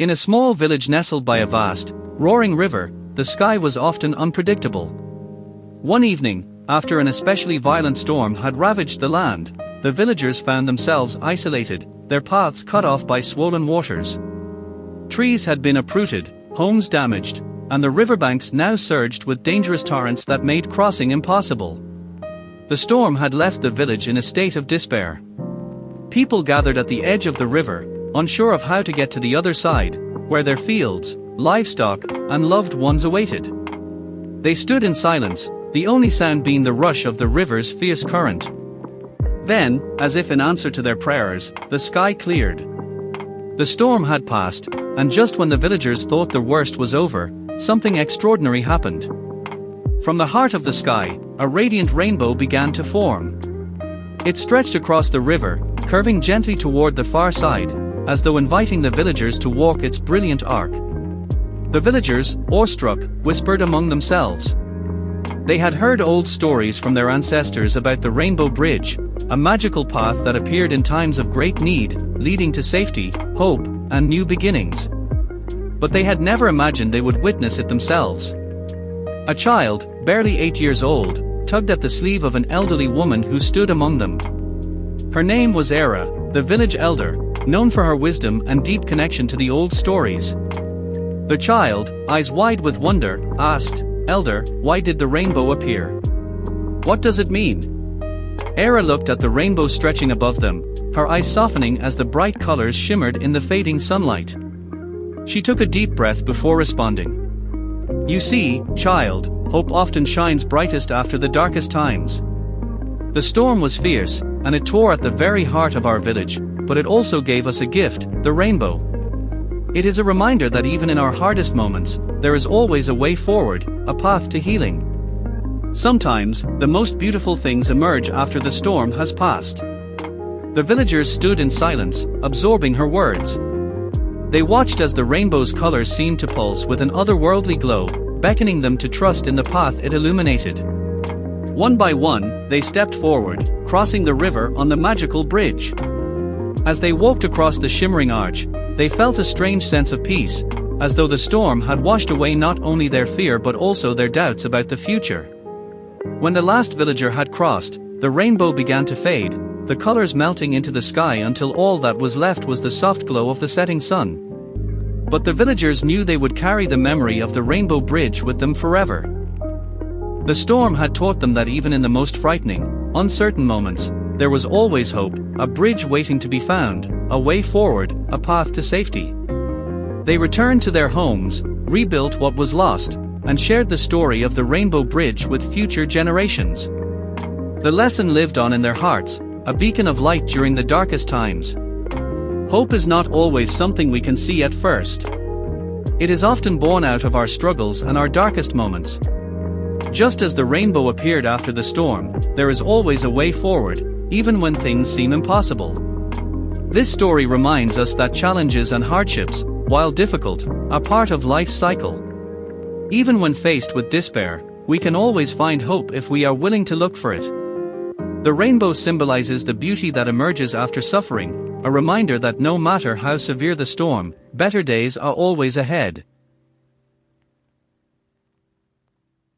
In a small village nestled by a vast, roaring river, the sky was often unpredictable. One evening, after an especially violent storm had ravaged the land, the villagers found themselves isolated, their paths cut off by swollen waters. Trees had been uprooted, homes damaged, and the riverbanks now surged with dangerous torrents that made crossing impossible. The storm had left the village in a state of despair. People gathered at the edge of the river, unsure of how to get to the other side, where their fields, livestock, and loved ones awaited. They stood in silence, the only sound being the rush of the river's fierce current. Then, as if in answer to their prayers, the sky cleared. The storm had passed, and just when the villagers thought the worst was over, something extraordinary happened. From the heart of the sky, a radiant rainbow began to form. It stretched across the river, curving gently toward the far side, as though inviting the villagers to walk its brilliant arc. The villagers, awestruck, whispered among themselves. They had heard old stories from their ancestors about the Rainbow Bridge, a magical path that appeared in times of great need, leading to safety, hope, and new beginnings. But they had never imagined they would witness it themselves. A child, barely 8 years old, tugged at the sleeve of an elderly woman who stood among them. Her name was Era, the village elder, known for her wisdom and deep connection to the old stories. The child, eyes wide with wonder, asked, "Elder, why did the rainbow appear? What does it mean?" Era looked at the rainbow stretching above them, her eyes softening as the bright colors shimmered in the fading sunlight. She took a deep breath before responding. "You see, child, hope often shines brightest after the darkest times. The storm was fierce, and it tore at the very heart of our village, but it also gave us a gift, the rainbow. It is a reminder that even in our hardest moments, there is always a way forward, a path to healing. Sometimes, the most beautiful things emerge after the storm has passed." The villagers stood in silence, absorbing her words. They watched as the rainbow's colors seemed to pulse with an otherworldly glow, beckoning them to trust in the path it illuminated. One by one, they stepped forward, crossing the river on the magical bridge. As they walked across the shimmering arch, they felt a strange sense of peace, as though the storm had washed away not only their fear but also their doubts about the future. When the last villager had crossed, the rainbow began to fade, the colors melting into the sky until all that was left was the soft glow of the setting sun. But the villagers knew they would carry the memory of the rainbow bridge with them forever. The storm had taught them that even in the most frightening, uncertain moments, there was always hope, a bridge waiting to be found, a way forward, a path to safety. They returned to their homes, rebuilt what was lost, and shared the story of the Rainbow Bridge with future generations. The lesson lived on in their hearts, a beacon of light during the darkest times. Hope is not always something we can see at first. It is often born out of our struggles and our darkest moments. Just as the rainbow appeared after the storm, there is always a way forward, even when things seem impossible. This story reminds us that challenges and hardships, while difficult, are part of life's cycle. Even when faced with despair, we can always find hope if we are willing to look for it. The rainbow symbolizes the beauty that emerges after suffering, a reminder that no matter how severe the storm, better days are always ahead.